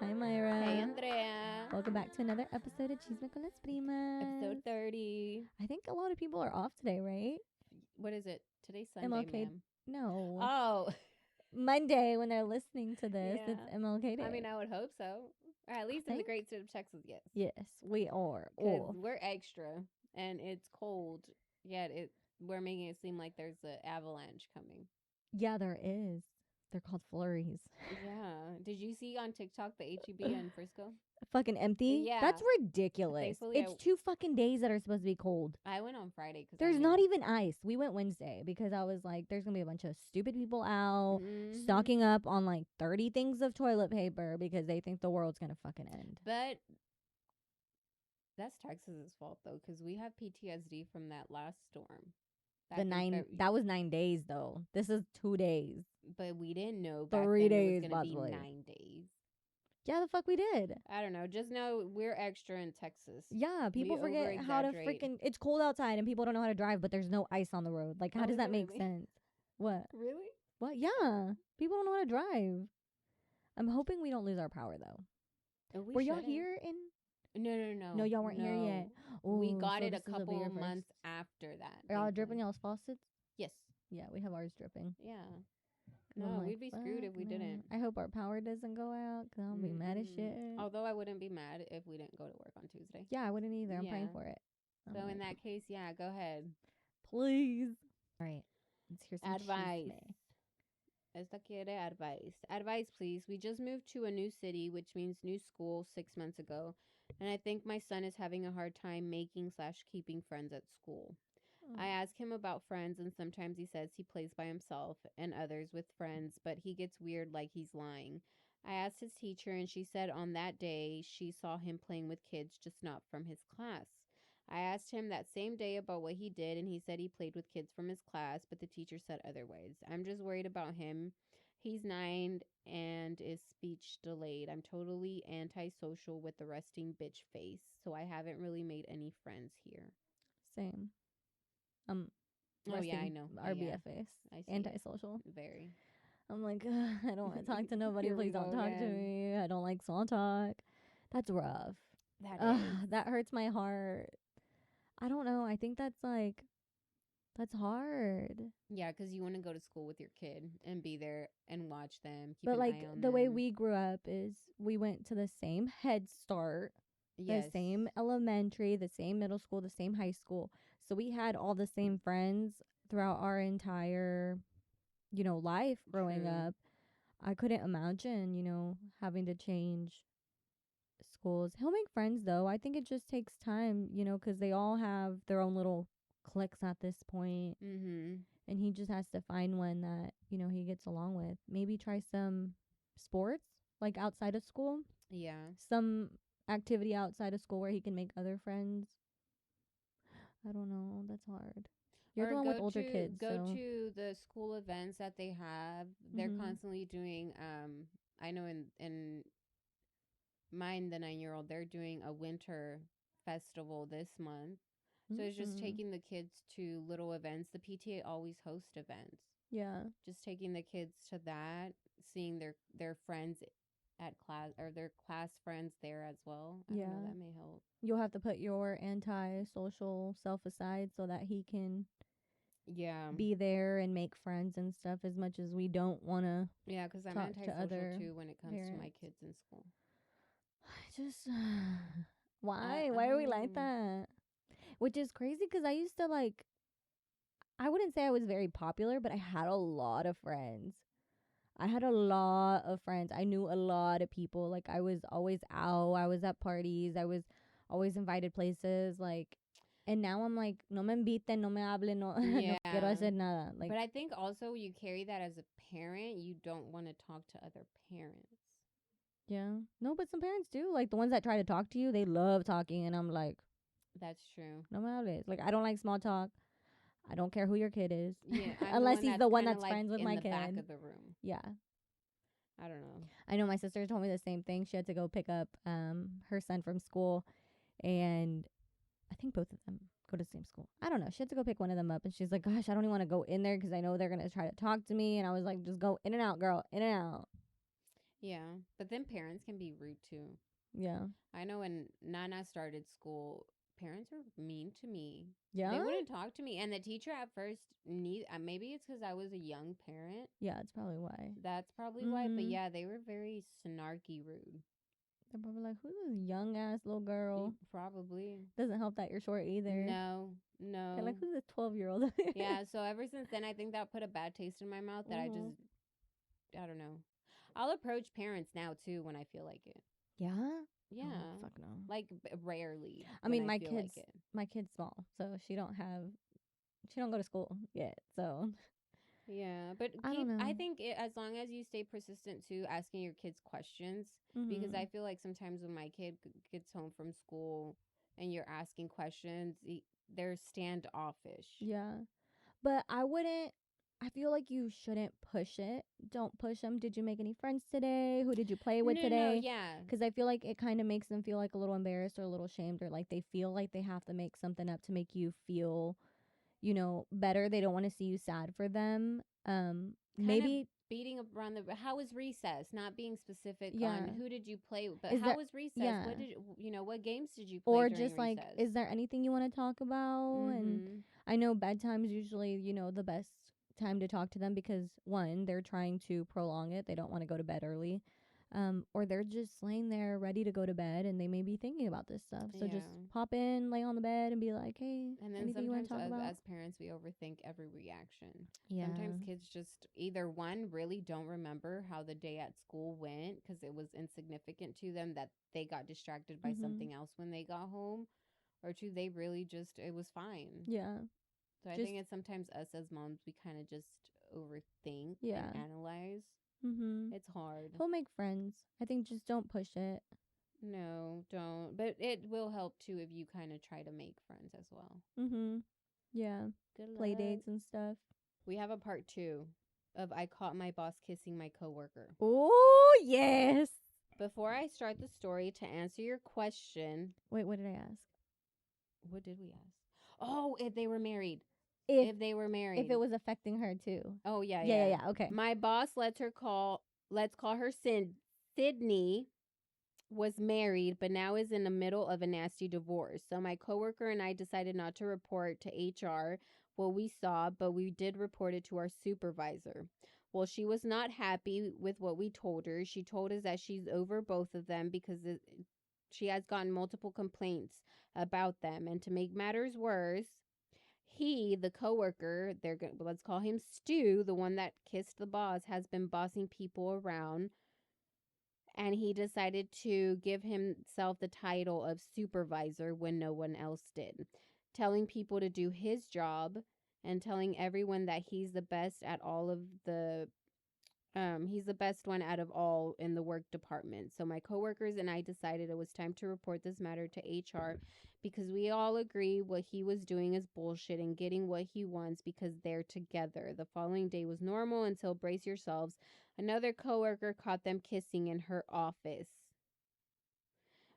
Hi, Myra. Hey, Andrea. Welcome back to another episode of Chisme con las Primas. Episode 30. I think a lot of people are off today, right? What is it? Today's Sunday, MLK. ma'am. No. Oh. Monday when they're listening to this, Yeah. it's MLK Day. I mean, I would hope so. Or at least in the great state of Texas, yes. Yes, we are. Because we're extra and it's cold, yet we're making it seem like there's an avalanche coming. Yeah, there is. They're called flurries. Yeah. Did you see on TikTok the HEB in Frisco? Fucking empty? Yeah. That's ridiculous. Thankfully, It's 2 fucking days that are supposed to be cold. I went on Friday because There's not even ice. We went Wednesday because I was like, there's going to be a bunch of stupid people out stocking up on like 30 things of toilet paper because they think the world's going to fucking end. But that's Texas's fault though, because we have PTSD from that last storm. That was 9 days though. This is 2 days. But we didn't know back 3 then days, it was going to be possibly. 9 days. Yeah, the fuck we did. I don't know. Just know we're extra in Texas. Yeah, people forget how to freaking. It's cold outside and people don't know how to drive, but there's no ice on the road. Like, how does that make sense? What? Really? What? Yeah, people don't know how to drive. I'm hoping we don't lose our power though. Were y'all here in? No. No, y'all weren't here yet. Ooh, we got it a couple of months after that. Are y'all dripping y'all's faucets? Yes. Yeah, we have ours dripping. Yeah. No, we'd be screwed if we didn't. I hope our power doesn't go out because I'll be mad as shit. Although I wouldn't be mad if we didn't go to work on Tuesday. Yeah, I wouldn't either. I'm praying for it. So in that case, yeah, go ahead. Please. All right. Let's hear some advice. Chisme. Esta quiere advice. Advice, please. We just moved to a new city, which means new school 6 months ago. And I think my son is having a hard time making/keeping friends at school. I ask him about friends, and sometimes he says he plays by himself and others with friends, but he gets weird like he's lying. I asked his teacher, and she said on that day she saw him playing with kids, just not from his class. I asked him that same day about what he did, and he said he played with kids from his class, but the teacher said otherwise. I'm just worried about him. He's 9 and is speech delayed. I'm totally antisocial with the resting bitch face, so I haven't really made any friends here. Same. Oh yeah, I know. RBFAs. Antisocial. Very. I'm like, I don't want to talk to nobody. Please don't talk to me. I don't like small talk. That's rough. That hurts my heart. I don't know. I think that's hard. Yeah, because you want to go to school with your kid and be there and watch them. But like the way we grew up is we went to the same Head Start. Yes. The same elementary, the same middle school, the same high school. So we had all the same friends throughout our entire, life growing up. I couldn't imagine, having to change schools. He'll make friends though. I think it just takes time, because they all have their own little cliques at this point. Mm-hmm. And he just has to find one that, he gets along with. Maybe try some sports, like outside of school. Yeah. Some activity outside of school where he can make other friends. I don't know. That's hard. You're the one with older kids. Go to the school events that they have. They're constantly doing. I know in mine, the 9-year-old, they're doing a winter festival this month. So it's just taking the kids to little events. The PTA always host events. Yeah. Just taking the kids to that, seeing their friends at class or their class friends there as well. I don't know, that may help. You'll have to put your anti-social self aside so that he can be there and make friends and stuff as much as we don't want to. Yeah, because I'm antisocial too when it comes to my kids in school. Why are we like that? Which is crazy because I used to I wouldn't say I was very popular, but I had a lot of friends. I knew a lot of people. Like, I was always out. I was at parties. I was always invited places. And now I'm like, no me inviten, no me hablen, no, no quiero hacer nada. But I think also you carry that as a parent. You don't want to talk to other parents. Yeah. No, but some parents do. Like, the ones that try to talk to you, they love talking. And I'm like, that's true. No me hables. Like, I don't like small talk. I don't care who your kid is. Yeah, unless he's the one that's friends with my kid. In the back of the room. Yeah. I don't know. I know my sister told me the same thing. She had to go pick up her son from school, and I think both of them go to the same school. I don't know. She had to go pick one of them up, and she's like, gosh, I don't even want to go in there because I know they're going to try to talk to me. And I was like, just go in and out, girl, in and out. Yeah. But then parents can be rude too. Yeah. I know when Nana started school, parents were mean to me. They Yeah? wouldn't talk to me. And the teacher at first, maybe it's because I was a young parent. Yeah, it's probably why. That's probably why. But Mm-hmm. yeah, they were very snarky rude. They're probably like, who's this young ass little girl? Probably. Doesn't help that you're short either. No, They're no. like, who's this 12-year-old? Yeah, so ever since then, I think that put a bad taste in my mouth that Mm-hmm. I don't know. I'll approach parents now too when I feel like it. Yeah? Oh, Yeah. fuck no. Like rarely I when mean, I feel like it. my kid's small, so she don't go to school yet. So Yeah, but I don't I know. think as long as you stay persistent to asking your kids questions, because Mm-hmm. I feel like sometimes when my kid gets home from school and you're asking questions, they're standoffish. Yeah. But I wouldn't. I feel like you shouldn't push it. Don't push them. Did you make any friends today? Who did you play with No, no, today? yeah. Because I feel like it kind of makes them feel like a little embarrassed or a little shamed, or like they feel like they have to make something up to make you feel, better. They don't want to see you sad for them. Kind of Maybe, beating up around the how was recess, not being specific on yeah. who did you play with, but Is how there, was recess, yeah. what games did you play Or during just like, recess. is there anything you want to talk about? And Mm-hmm. I know bedtime's usually, the best time to talk to them because one, they're trying to prolong it. They don't want to go to bed early. Or they're just laying there ready to go to bed and they may be thinking about this stuff. So just Yeah. pop in, lay on the bed and be like, hey, And then anything you want sometimes to talk about? as parents we overthink every reaction. Sometimes Yeah. kids just either one really don't remember how the day at school went because it was insignificant to them that they got distracted by Mhm. something else when they got home, or two they really just it was fine. Yeah. So I Just think it's sometimes us as moms we kind of just overthink and yeah. analyze. Mhm. It's hard. He'll make friends. I think just don't push it. No, don't. But it will help too if you kind of try to make friends as well. Mhm. Yeah. Good Play luck. dates and stuff. We have a part 2 of I caught my boss kissing my coworker. Oh, yes. Before I start the story, to answer your question, Wait, what did I ask? what did we ask? Oh, if they were married. If If they were if married. it was affecting her too. Oh yeah, Yeah, yeah, yeah. yeah. Okay. My boss let's call her Sydney was married but now is in the middle of a nasty divorce. So my coworker and I decided not to report to HR what we saw, but we did report it to our supervisor. Well, she was not happy with what we told her. She told us that she's over both of them because she has gotten multiple complaints about them. And to make matters worse, the coworker, let's call him Stu, the one that kissed the boss, has been bossing people around, and he decided to give himself the title of supervisor when no one else did, telling people to do his job and telling everyone that he's the best one out of all in the work department. So my coworkers and I decided it was time to report this matter to HR because we all agree what he was doing is bullshit and getting what he wants because they're together. The following day was normal until, brace yourselves, another coworker caught them kissing in her office.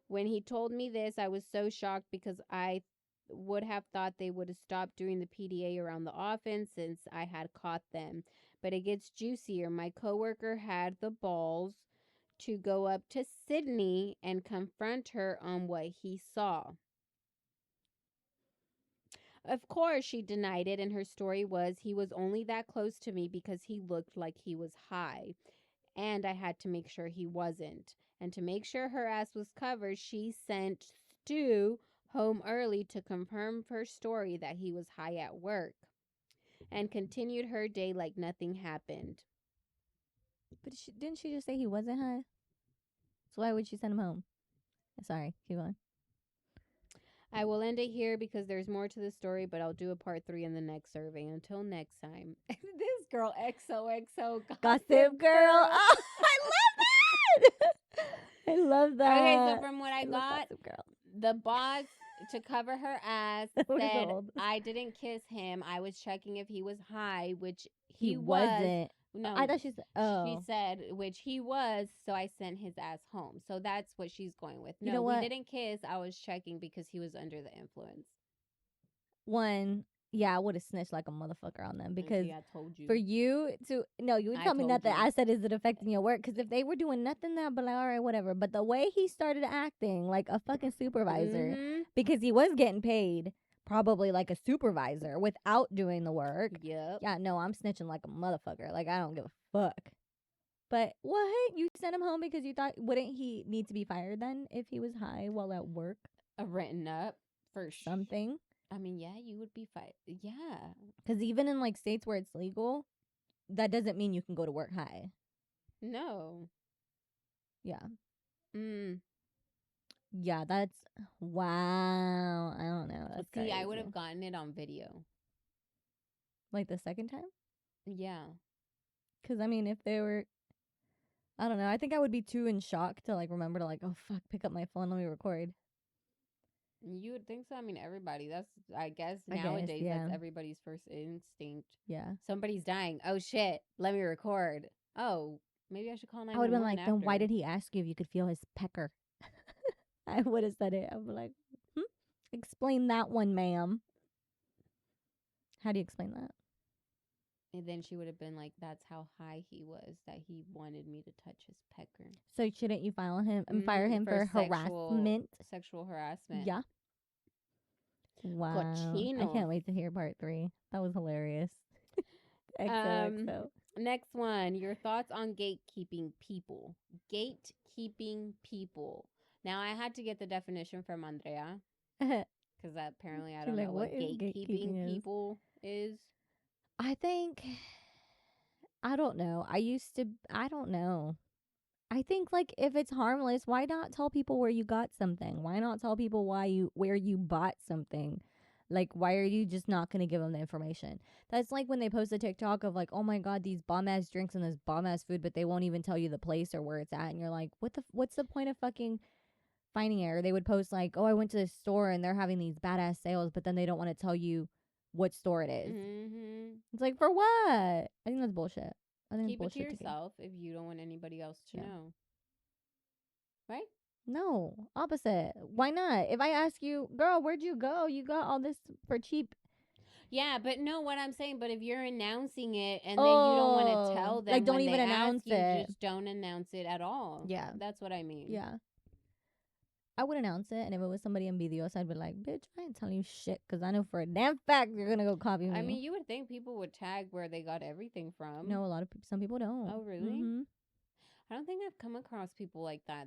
When he told me this, I was so shocked because I would have thought they would have stopped doing the PDA around the office since I had caught them. But it gets juicier. My coworker had the balls to go up to Sydney and confront her on what he saw. Of course, she denied it, and her story was he was only that close to me because he looked like he was high, and I had to make sure he wasn't. And to make sure her ass was covered, she sent Stu home early to confirm her story that he was high at work and continued her day like nothing happened. But didn't she just say he wasn't high? So why would she send him home? Sorry, keep on. I will end it here because there's more to the story, but I'll do a part 3 in the next survey. Until next time. This girl XOXO Gossip girl. girl. Oh, I love that. I love that. Okay, so from what I love got, Gossip Girl. the boss, to cover her ass, We're so said, old. I didn't kiss him. I was checking if he was high, which He he was. wasn't. No, I thought she said. she Oh, said, which he was, so I sent his ass home. So that's what she's going with. you No, know we what? didn't kiss. I was checking because he was under the influence. One, Yeah, I would have snitched like a motherfucker on them And because see, I told for you. you to no, you would I tell me told nothing. you. I said, is it affecting your work? Because if they were doing nothing, then I'd be like, all right, whatever. But the way he started acting like a fucking supervisor, Mm-hmm. because he was getting paid probably like a supervisor without doing the work. Yep. Yeah, no, I'm snitching like a motherfucker. Like I don't give a fuck. But what? You sent him home because you thought wouldn't he need to be fired then if he was high while at work? Written up for Something. I mean, yeah, you would be fine. Yeah. Because even in like states where it's legal, that doesn't mean you can go to work high. No. Yeah. Mm. Yeah, that's wow. I don't know. That's See, I would have crazy. gotten it on video. Like the second time? Yeah. Because I mean, if they were, I don't know. I think I would be too in shock to like remember to like, oh fuck, pick up my phone, let me record. You would think so. I mean, everybody. That's, I guess, I guess, nowadays, yeah, that's everybody's first instinct. yeah. Somebody's dying. Oh, shit. Let me record. Oh, maybe I should call I would have been 911 like, then why after. did he ask you if you could feel his pecker? I would have said it. I would be like, hmm? Explain that one, ma'am. How do you explain that? And then she would have been like, that's how high he was, that he wanted me to touch his pecker. So shouldn't you fire him for harassment? Sexual harassment. Yeah. Wow. I Cochino. can't wait to hear part 3. That was hilarious. Um, XOXO. Next one, your thoughts on gatekeeping people. Gatekeeping people. Now, I had to get the definition from Andrea because apparently I She's don't like, know what what is gatekeeping gatekeeping is? people is. I think I don't know. I don't know. I think like if it's harmless, why not tell people where you got something? Why not tell people where you bought something? Like why are you just not going to give them the information? That's like when they post a TikTok of like, "Oh my god, these bomb ass drinks and this bomb ass food," but they won't even tell you the place or where it's at and you're like, what's the point of fucking finding it? Or they would post like, "Oh, I went to this store and they're having these badass sales," but then they don't want to tell you what store it is. Mm-hmm. It's like, for what? I think that's bullshit. I think it's Keep it to bullshit to keep. yourself if you don't want anybody else to Yeah. know. Right? No, opposite. Why not? If I ask you, girl, where'd you go? You got all this for cheap. Yeah, but no, what I'm saying, but if you're announcing it and then you don't want to Oh, tell them like don't when they even ask announce you, it. just don't announce it at all. Yeah. That's what I mean. Yeah. I would announce it, and if it was somebody in videos, I'd be like, bitch, I ain't telling you shit, because I know for a damn fact you're going to go copy me. I mean, you would think people would tag where they got everything from. No, a lot of people, some people don't. Oh, really? Mm-hmm. I don't think I've come across people like that.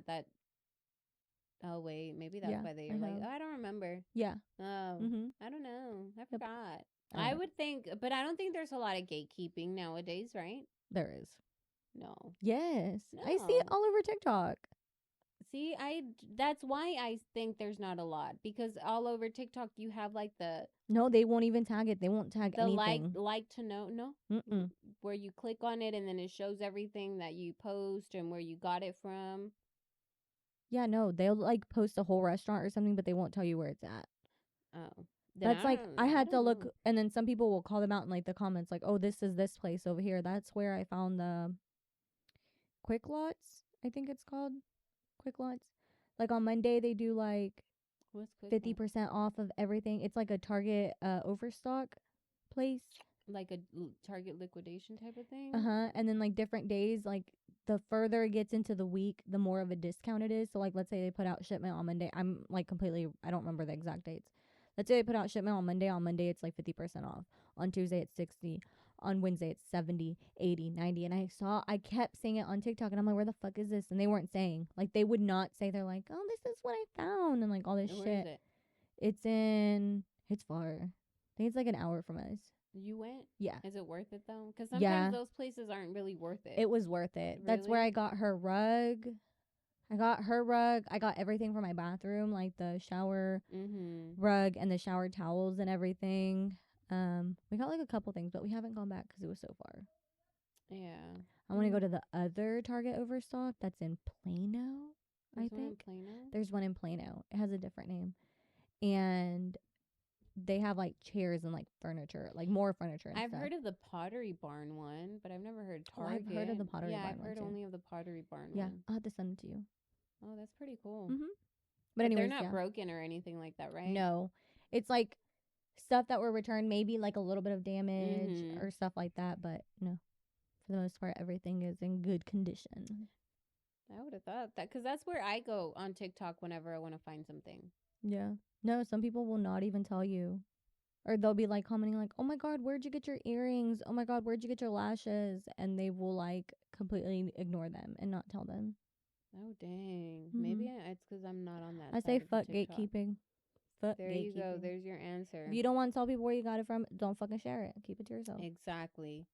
Oh, wait, maybe that's Yeah, why they're like, oh, I don't remember. Yeah. Oh, Mm-hmm. I don't know. I Yep. forgot. I I would think, but I don't think there's a lot of gatekeeping nowadays, right? There is. No. Yes. No. I see it all over TikTok. See, that's why I think there's not a lot, because all over TikTok you have like No, they won't even tag it. They won't tag the anything. like to know, no, Mm-mm. where you click on it and then it shows everything that you post and where you got it from. Yeah, no, they'll like post a whole restaurant or something, but they won't tell you where it's at. Oh, then That's like I had to look, know. and then some people will call them out in like the comments, like, "Oh, this is this place over here. That's where I found the Quick Lots. I think it's called Quick Lots. Like on Monday, they do like What's quick 50% off of everything. It's like a Target overstock place. like a Target liquidation type of thing. And then like different days, like the further it gets into the week, the more of a discount it is. So like let's say they put out shipment on Monday. I'm like completely I don't remember the exact dates. Let's say they put out shipment on Monday. On Monday it's like 50% off. On Tuesday it's 60. On Wednesday it's 70, 80, 90. And I kept seeing it on TikTok and I'm like, where the fuck is this? And they weren't saying. Like they would not say. They're like, oh, this is what I found and like all this Where shit. is it? It's far. I think it's like an hour from us. You went? Yeah. Is it worth it though? Because sometimes those places aren't really worth it. It was worth it. Really? That's where I got her rug. I got her rug. I got everything for my bathroom, like the shower rug and the shower towels and everything. We got like a couple things, but we haven't gone back because it was so far. Yeah. I want to go to the other Target Overstock that's in Plano. There's I one in think Plano? there's one in Plano. It has a different name, and they have like chairs and like furniture, like more furniture and I've stuff. heard of the Pottery Barn one, but I've never heard Target. I've heard of the Pottery Barn I've one heard too. only of the Pottery Barn Yeah, one. I'll have to send it to you. Oh, that's pretty cool. But anyways, they're not broken or anything like that, right? No, it's like stuff that were returned, maybe like a little bit of damage Mhm. or stuff like that, but no, for the most part, everything is in good condition. I would have thought that because that's where I go on TikTok whenever I want to find something. Yeah. No, some people will not even tell you. Or they'll be like commenting like, "Oh my god, where'd you get your earrings? Oh my god, where'd you get your lashes?" And they will like completely ignore them and not tell them. Oh dang. Mm-hmm. Maybe it's because I'm not on that I say side of the fuck TikTok. gatekeeping. Fuck There you go. gatekeeping. There's your If answer. you don't want to tell people where you got it from, don't fucking share it. Keep it to yourself. Exactly.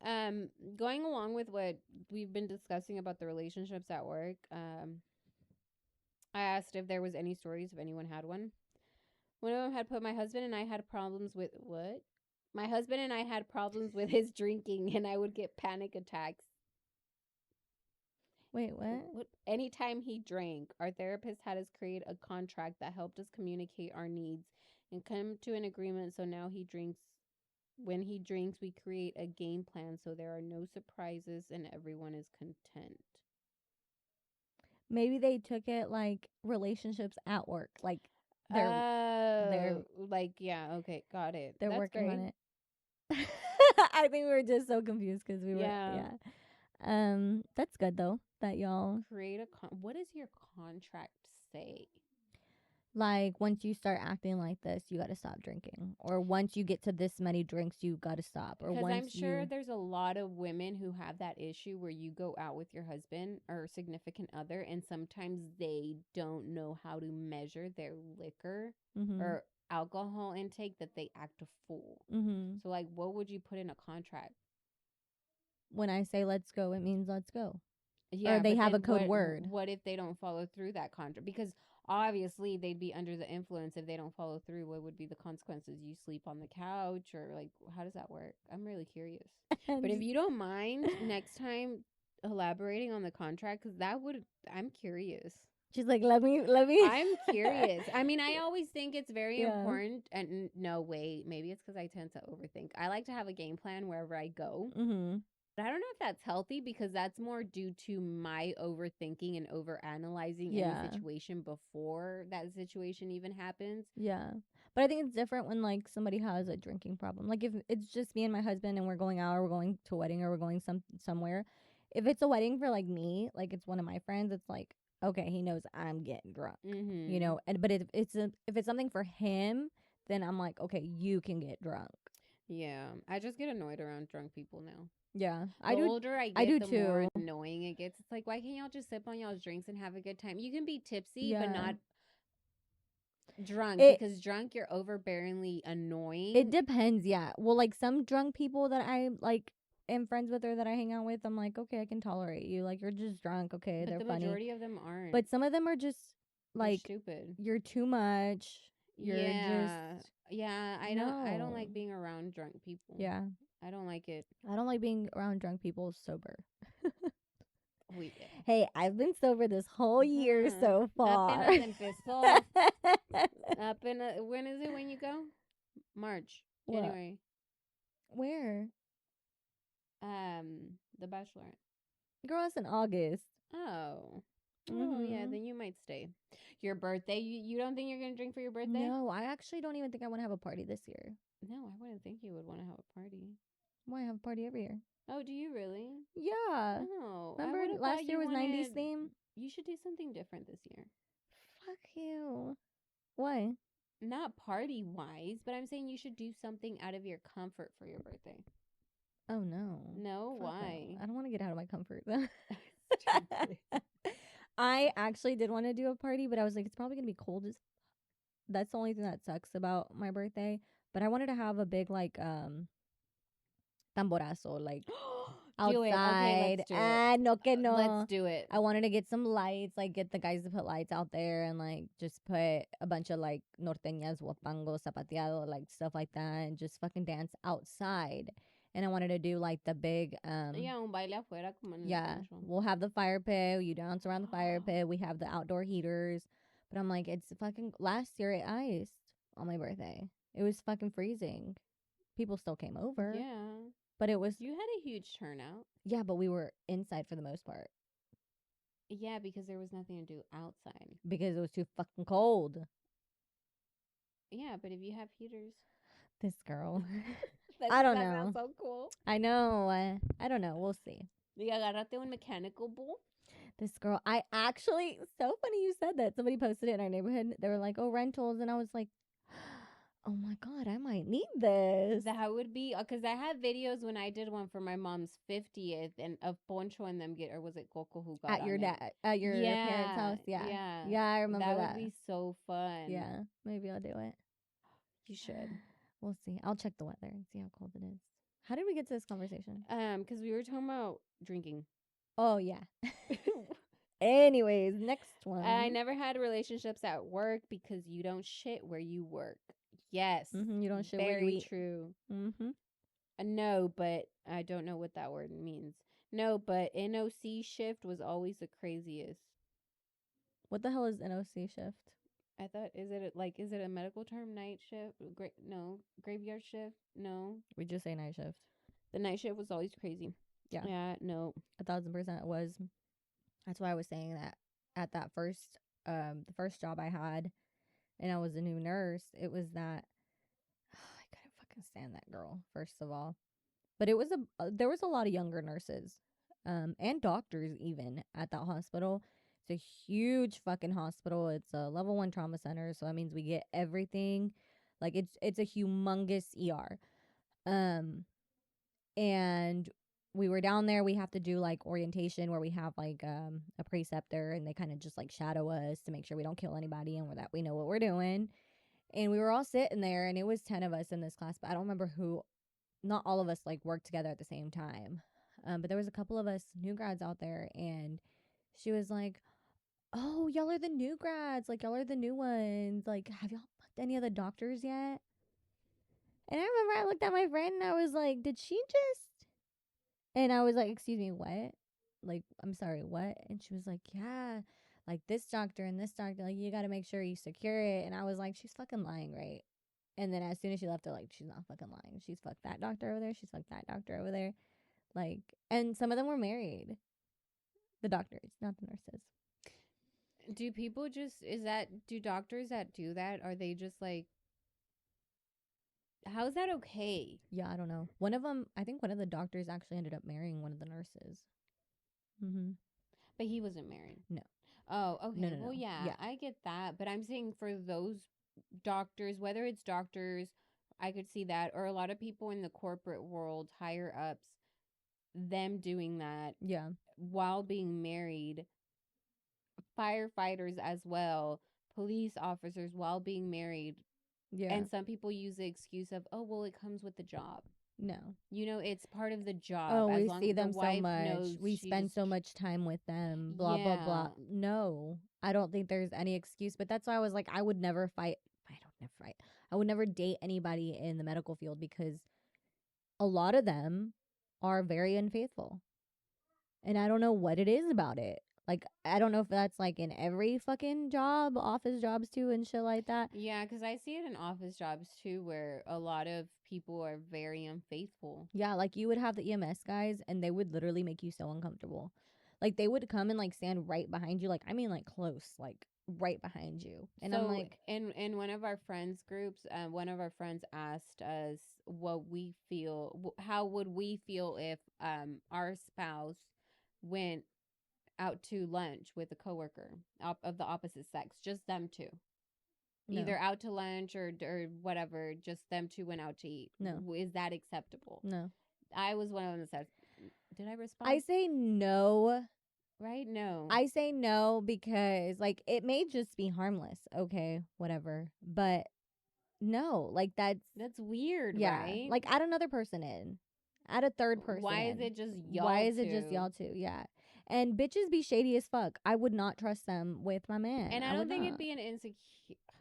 Um, Going along with what we've been discussing about the relationships at work, I asked if there was any stories, if anyone had one. One of them had put my husband and I had problems with what? My husband and I had problems with his drinking, and I would get panic attacks. Wait, what? What? Anytime he drank, our therapist had us create a contract that helped us communicate our needs and come to an agreement. So now he drinks. When he drinks, we create a game plan so there are no surprises and everyone is content. Maybe they took it like relationships at work. Like they're Like yeah, okay, got it. they're That's working on great. it. I think we were just so confused because we were Yeah. yeah. That's good though that y'all Create a what does your contract say? like once you start acting like this, you got to stop drinking, or once you get to this many drinks, you got to stop, or Because once I'm sure you there's a lot of women who have that issue where you go out with your husband or significant other, and sometimes they don't know how to measure their liquor mhm or alcohol intake that they act a fool. mhm. So, like, what would you put in a contract? When I say let's go, it means let's go, or Yeah, they but have a then code word. what if they don't follow through that contract? Because obviously they'd be under the influence if they don't follow through. What would be the consequences? You sleep on the couch or like how does that work? I'm really curious. But if Just- you don't mind next time elaborating on the contract cuz that would I'm curious. She's like, let me. I'm curious. I mean, I always think it's very Yeah. important and no wait, maybe it's cuz I tend to overthink. I like to have a game plan wherever I go. Mhm. But I don't know if that's healthy because that's more due to my overthinking and overanalyzing any Yeah. situation before that situation even happens. Yeah. But I think it's different when like somebody has a drinking problem. Like if it's just me and my husband and we're going out or we're going to a wedding or we're going somewhere. If it's a wedding for like me, like it's one of my friends, it's like okay, he knows I'm getting drunk. You Mm-hmm. know, and but if it's something for him, then I'm like, okay, you can get drunk. Yeah, I just get annoyed around drunk people now. Yeah. The older I I get, do the more too. annoying it gets. It's like, why can't y'all just sip on y'all's drinks and have a good time? You can be tipsy, but Yeah. not drunk It because drunk, you're overbearingly it annoying. depends, yeah. Well, like some drunk people that I like am friends with or that I hang out with, I'm like, okay, I can tolerate you. Like you're just drunk, okay, But they're the funny. majority of them aren't. But some of them are just They're like stupid. you're too much. You're just Yeah. Yeah, I don't no. like being around drunk people. Yeah. I don't like it. I don't like being around drunk people sober. We yeah. Hey, I've been sober this whole year so far. Apenas empezó. Apenas, when is it when you go? March, What? January. Where? The Bachelorette. Girl, it's in August. Oh. Oh yeah, Mhm. then you might stay. Your birthday, you don't think you're gonna drink for your birthday? No, I actually don't even think I want to have a party this year. No, I wouldn't think you would want to have a party. Why have a party every year? Oh, do you really? Yeah. Oh, I Remember would have thought last year you was 90s wanted. theme? You should do something different this year. Fuck you. Why? Not party wise, but I'm saying you should do something out of your comfort for your birthday. Oh no. No, Fuck no. why? I don't want to get out of my comfort though. Stupid. I actually did want to do a party, but I was like, it's probably gonna be cold as that's the only thing that sucks about my birthday. But I wanted to have a big like tamborazo, like Do it. Okay, outside. let's do it. Ah, no que Let's no. do it. I wanted to get some lights, like get the guys to put lights out there and like just put a bunch of like norteñas, guapango, zapateado, like stuff like that, and just fucking dance outside. And I wanted to do like the big Yeah, un baile afuera como en el yeah, rancho. we'll have the fire pit, you dance around the fire pit, we have the outdoor heaters. But I'm like, it's fucking last year it iced on my birthday. It was fucking freezing. People still came over, Yeah. but it was You had a huge turnout. yeah, but we were inside for the most part Yeah, because there was nothing to do outside. because it was too fucking cold. Yeah, but if you have heaters. This girl. That I does don't that sound know. so cool? I know. I don't know. We'll see. Y agarrate un mechanical bull. This girl, I actually, so funny you said that. Somebody posted it in our neighborhood. They were like, oh, rentals. And I was like, oh my God, I might need this. That would be because I have videos when I did one for my mom's 50th and of Poncho and them get, or was it Coco who got At your on it? at your parents' Yeah, house. Yeah. yeah. Yeah, I remember That would that. be so fun. Yeah, maybe I'll do it. You should. We'll see. I'll check the weather and see how cold it is. How did we get to this conversation? Because we were talking about drinking. Oh, yeah. Anyways, next one. I never had relationships at work because you don't shit where you work. Yes, You don't shit where you very eat. true. Mm-hmm. No, but I don't know what that word means. No, but NOC shift was always the craziest. What the hell is NOC shift? I thought, is it a medical term? Night shift? No, graveyard shift? No, We just say night shift. the night shift was always crazy. Yeah. Yeah, no. 1,000% it was. That's why I was saying that at that first, the first job I had, and I was a new nurse. It was that I couldn't fucking stand that girl. First of all, but it was there was a lot of younger nurses, and doctors even at that hospital. It's a huge fucking hospital. It's a level 1 trauma center, so that means we get everything. Like it's a humongous ER. Um, and we were down there. We have to do like orientation where we have like a preceptor, and they kind of just like shadow us to make sure we don't kill anybody and that we know what we're doing. And we were all sitting there, and it was 10 of us in this class, but I don't remember who. Not all of us like worked together at the same time. But there was a couple of us new grads out there, and she was like, "Oh, y'all are the new grads. Like y'all are the new ones. Like, have y'all fucked any of the doctors yet?" And I remember I looked at my friend and I was like, "Did she just?" And I was like, "Excuse me, what? Like, I'm sorry, what?" And she was like, "Yeah, like this doctor and this doctor. Like, you got to make sure you secure it." And I was like, "She's fucking lying, right?" And then as soon as she left, her like, "She's not fucking lying. She's fucked that doctor over there. She's fucked that doctor over there." Like, and some of them were married. The doctors, not the nurses. Do people just, do doctors that do that, are they just like, how is that okay? Yeah, I don't know. One of them, I think one of the doctors actually ended up marrying one of the nurses. Mm-hmm. But he wasn't married. No. Oh, okay. No, no, Well, no. yeah, Yeah. I get that. But I'm saying for those doctors, whether it's doctors, I could see that, or a lot of people in the corporate world, higher ups, them doing that Yeah. while being married, firefighters as well, police officers while being married. Yeah. And some people use the excuse of, oh, well, it comes with the job. No. You know, it's part of the job. Oh, As we long see as the them so wife much. knows, We she spend just, so much time with them. Blah blah yeah. blah. No, I don't think there's any excuse. But that's why I was like, I would never fight. I don't never fight. I would never date anybody in the medical field because a lot of them are very unfaithful, and I don't know what it is about it. Like, I don't know if that's like in every fucking job, office jobs too, and shit like that. Yeah, because I see it in office jobs too, where a lot of people are very unfaithful. Yeah, like you would have the EMS guys, and they would literally make you so uncomfortable. Like they would come and like stand right behind you, like I mean like close, like right behind you. And I'm So like, in one of our friends groups, one of our friends asked us what we feel, how would we feel if our spouse went out to lunch with a coworker of the opposite sex, just them two, no, either out to lunch or whatever, just them two went out to eat. no, Is that acceptable? no. I was one of them that said, did I I respond? say no. Right? No. I say no because like it may just be harmless. Okay, whatever. But no, like That's weird, yeah. right? Like add another person in. Add a third person Why is in. it just y'all Why is it just two? y'all two? Yeah. And bitches be shady as fuck. I would not trust them with my man. And I I would don't think it'd not. be an insecure.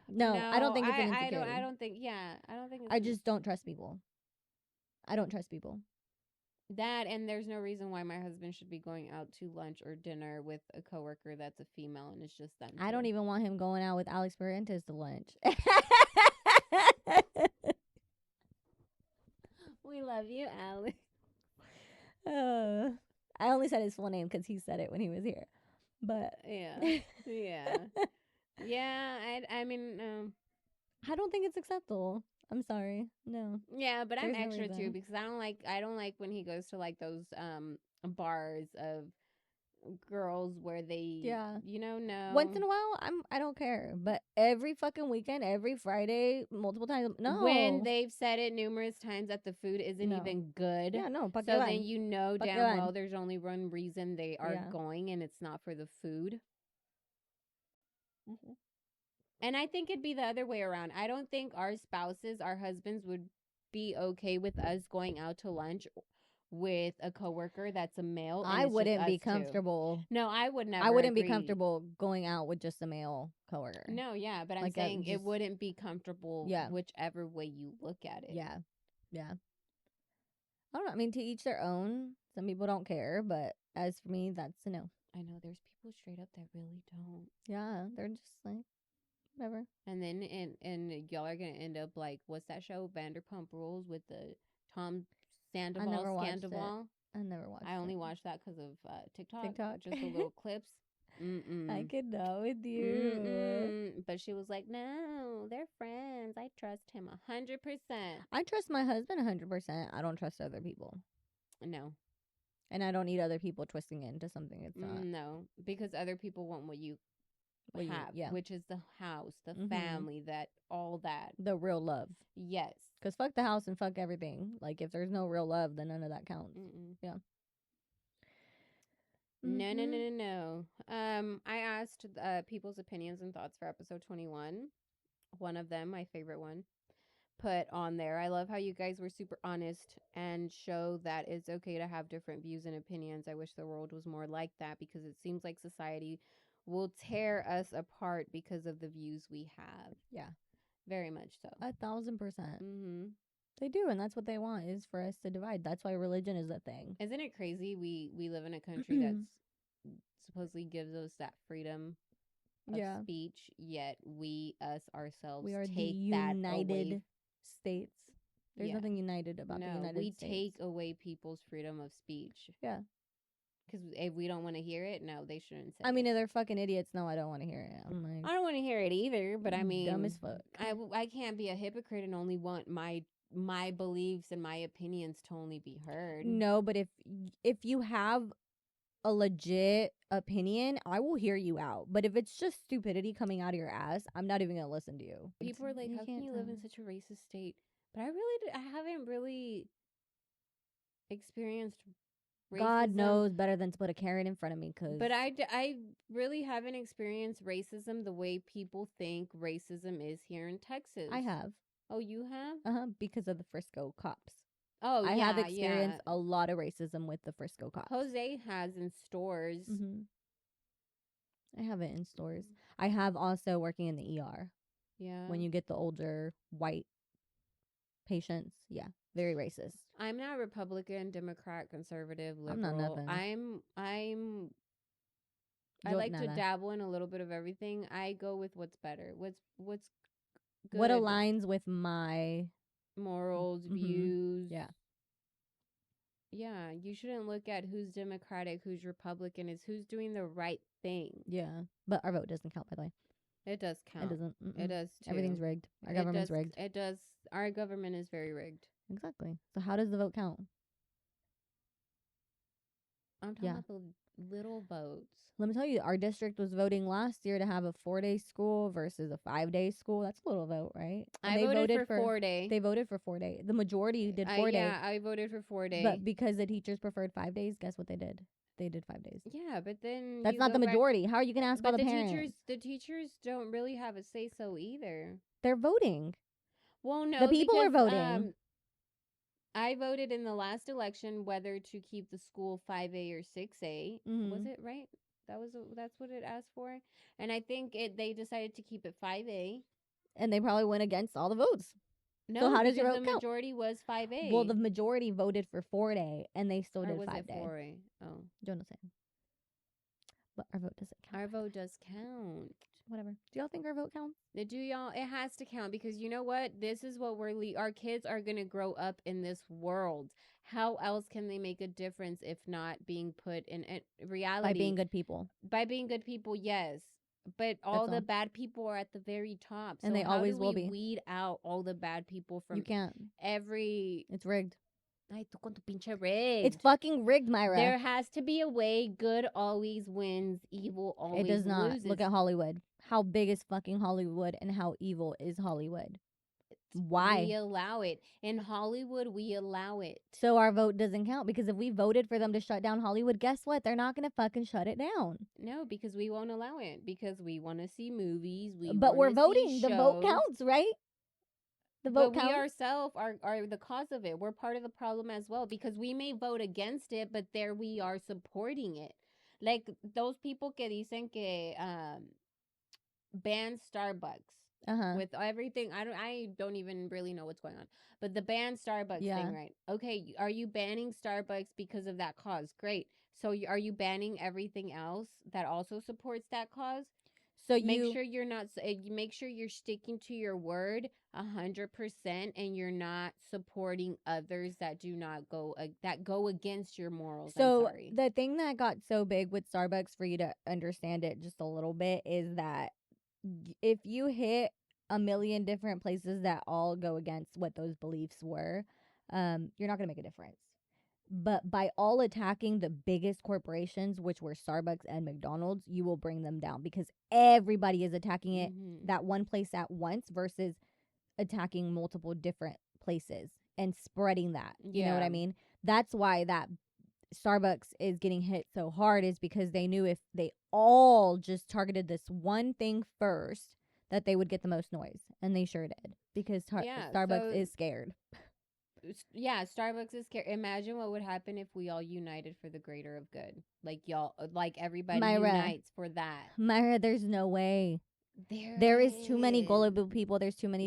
No, I don't No, think it's an I insecurity. don't think. Yeah, I don't think it's I just don't trust people. I don't trust people. that. And there's no reason why my husband should be going out to lunch or dinner with a coworker that's a female, and it's just them. I don't even want him going out with Alex Barrientos to lunch. We love you, Alex. I only said his full name because he said it when he was here. But Yeah, yeah, yeah. I mean, I don't think it's acceptable. I'm sorry. No, Yeah, but I'm there's no extra too reason. because I don't like when he goes to like those bars of girls where they Yeah. Once no. in a while, I don't care. But every fucking weekend, every Friday, multiple times, When no, they've said it numerous times that the food isn't no. even good. Yeah, no. Pa' qué So then van? you know Pa' qué damn van? well there's only one reason they are Yeah. going and it's not for the food. Mhm. And I think it'd be the other way around. I don't think our spouses, our husbands would be okay with us going out to lunch with a coworker that's a male and I it's just wouldn't us be two. comfortable. No, I would I never wouldn't be agree. comfortable going out with just a male coworker. No, yeah, but I'm Like, saying it just wouldn't be comfortable yeah, whichever way you look at it. yeah, yeah. I don't know. I mean, to each their own. Some people don't care, but as for me, that's a no. I know there's people straight up that really don't. Yeah, they're just like whatever. And then and y'all are gonna end up like what's that show Vanderpump Rules with the Tom I Sandoval never watched it. Scandoval. I never I watched it. only watched that because of TikTok, TikTok. just the little clips. I Mm-mm. could know with you. Mm-mm. But she was like, no, they're friends. I trust him 100%. I trust my husband 100%. I don't trust other people. No. And I don't need other people twisting into something it's not. No. Because other people want what you Well, have, yeah. which is the house, the Mm-hmm. family, that all that. The real love. Yes. Because fuck the house and fuck everything. Like, if there's no real love, then none of that counts. Mm-mm. Yeah. No, no, Mm-hmm. no, no, no. I asked people's opinions and thoughts for episode 21. One of them, my favorite one, put on there. I love how you guys were super honest and show that it's okay to have different views and opinions. I wish the world was more like that because it seems like society will tear us apart because of the views we have. Yeah. Very much so. 1,000%. Mm-hmm. They do, and that's what they want is for us to divide. That's why religion is a thing. Isn't it crazy? We live in a country that's supposedly gives us that freedom of Yeah. speech, yet we us ourselves We are the take that away. United States. There's Yeah. nothing united about the No, United we States. take away people's freedom of speech. Yeah. Because if we don't want to hear it, no, they shouldn't say I mean, it. if they're fucking idiots, no, I don't want to hear it. I'm like, I don't want to hear it either, but I dumb mean, as fuck. I can't be a hypocrite and only want my beliefs and my opinions to only be heard. No, but if you have a legit opinion, I will hear you out. But if it's just stupidity coming out of your ass, I'm not even gonna listen to you. People are like, You "How can can't you tell. live in such a racist state?" But I haven't really experienced racism. God knows better than to put a carrot in front of me, cause But I really haven't experienced racism the way people think racism is here in Texas. I have. Oh, you have? Because of the Frisco cops. Oh, I yeah, have experienced a lot of racism with the Frisco cops. Jose has in stores. Mm-hmm. I have it in stores. I have also working in the ER. Yeah. When you get the older white patients, yeah, very racist. I'm not Republican, Democrat, conservative, liberal. I'm not nothing. I like to dabble in a little bit of everything. I go with what's better. What's good. What aligns with my morals, views. Yeah. Yeah, you shouldn't look at who's Democratic, who's Republican. It's who's doing the right thing. Yeah, but our vote doesn't count, by the way. It does count. It doesn't. It does too. Everything's rigged. Our government's rigged. It does. Our government is very rigged. Exactly. So how does the vote count? I'm talking about the little votes. Let me tell you, our district was voting last year to have a 4-day school versus a 5-day school. That's a little vote, right? And I voted for 4-day. They voted for 4-day. The majority did 4-day. Yeah, I voted for 4-day. But because the teachers preferred 5 days, guess what they did? They did 5 days. Yeah, but then that's not the majority. How are you gonna ask all the parents? The teachers don't really have a say so either. They're voting. Well, no, the people are voting. I voted in the last election whether to keep the school 5A or 6A. Mm-hmm. Was it right? That's what it asked for, and I think they decided to keep it 5A. And they probably went against all the votes. No, so how does your vote the majority was 5A. Well, the majority voted for 4-day, and they still did 5-day. 4A? Oh, don't know. But our vote doesn't count. Our vote does count. Whatever. Do y'all think our vote counts? Do y'all? It has to count because you know what? This is what our kids are gonna grow up in this world. How else can they make a difference if not being put in reality? By being good people. By being good people, yes. But all the bad people are at the very top. And so they how always do will we be. weed out all the bad people You from can't. every? It's rigged. Ay, tú con tu pinche rigged. It's fucking rigged, Myra. There has to be a way. Good always wins. Evil always It does not. loses. Look at Hollywood. How big is fucking Hollywood and how evil is Hollywood? Why? We allow it. In Hollywood, we allow it. So our vote doesn't count because if we voted for them to shut down Hollywood, guess what? They're not going to fucking shut it down. No, because we won't allow it. Because we want to see movies. But we're voting. The vote counts, right? The vote counts. We ourselves are the cause of it. We're part of the problem as well because we may vote against it, but there we are supporting it. Like those people que dicen que ban Starbucks with everything. I don't even really know what's going on. But the ban Starbucks thing, right? Okay, are you banning Starbucks because of that cause? Great. So are you banning everything else that also supports that cause? So make sure you're not. Make sure you're sticking to your word 100%, and you're not supporting others that do not go that go against your morals. So the thing that got so big with Starbucks, for you to understand it just a little bit, is that if you hit a million different places that all go against what those beliefs were, you're not gonna make a difference. But by all attacking the biggest corporations, which were Starbucks and McDonald's, you will bring them down because everybody is attacking it that one place at once versus attacking multiple different places and spreading that. You know what I mean? That's why that Starbucks is getting hit so hard, is because they knew if they all just targeted this one thing first, that they would get the most noise. And they sure did, because Starbucks is scared. Yeah, Starbucks is scared. Imagine what would happen if we all united for the greater of good. Like y'all, like everybody unites for that. Myra, there's no way. There is too many gullible people. There's too many.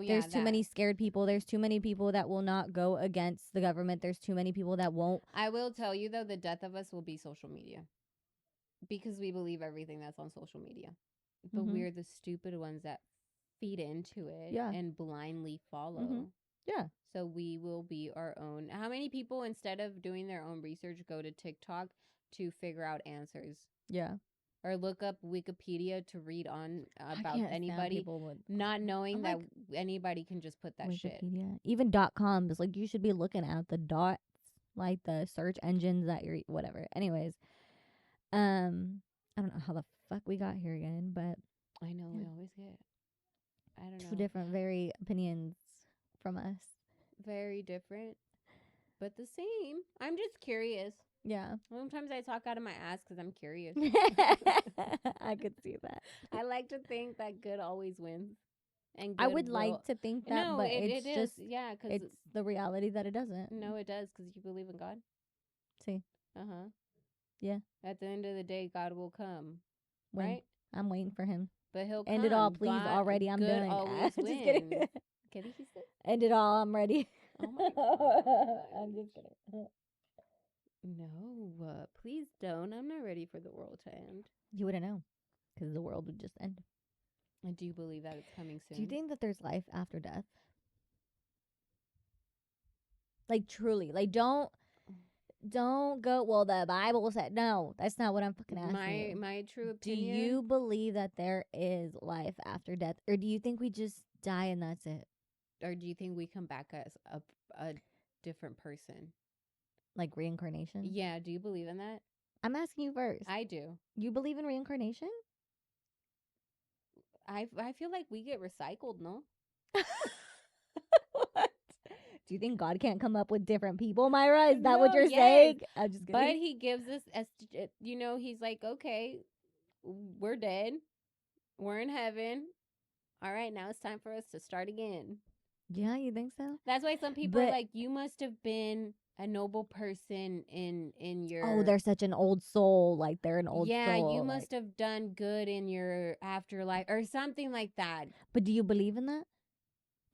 There's too many scared people. There's too many people that will not go against the government. There's too many people that won't. I will tell you though, the death of us will be social media, because we believe everything that's on social media, but we're the stupid ones that feed into it and blindly follow. Yeah. So we will be our own. How many people, instead of doing their own research, go to TikTok to figure out answers? Yeah. Or look up Wikipedia to read on about anybody, not knowing that anybody can just put that shit. Even .com is like, you should be looking at the dots, like the search engines that you're whatever. Anyways, I don't know how the fuck we got here again, but I know we always get. I don't know. Two different very opinions from us. Very different, but the same. I'm just curious. Yeah. Sometimes I talk out of my ass because I'm curious. I could see that. I like to think that good always wins. And I would like to think that, but it's just, because it's the reality that it doesn't. No, it does, because you believe in God. See. Yeah. At the end of the day, God will come. When? Right? I'm waiting for him. But he'll End come. it all, please. Already, I'm done. Always Just kidding. ¿Qué dijiste? End it all. I'm ready. Oh my God. I'm just kidding. No, please don't. I'm not ready for the world to end. You wouldn't know, because the world would just end. And do you believe that it's coming soon? Do you think that there's life after death? Like, truly. Like, don't go, well, the Bible said. No, that's not what I'm fucking asking you. My true opinion. Do you believe that there is life after death? Or do you think we just die and that's it? Or do you think we come back as a different person? Like reincarnation? Yeah, do you believe in that? I'm asking you first. I do. You believe in reincarnation? I feel like we get recycled, no? What? Do you think God can't come up with different people, Myra? Is that what you're saying? I'm just kidding. But he gives us, he's like, okay, we're dead. We're in heaven. All right, now it's time for us to start again. Yeah, you think so? That's why some people are like, you must have been a noble person in your... Oh, they're such an old soul. Like, they're an old soul. Yeah, you must have done good in your afterlife or something like that. But do you believe in that?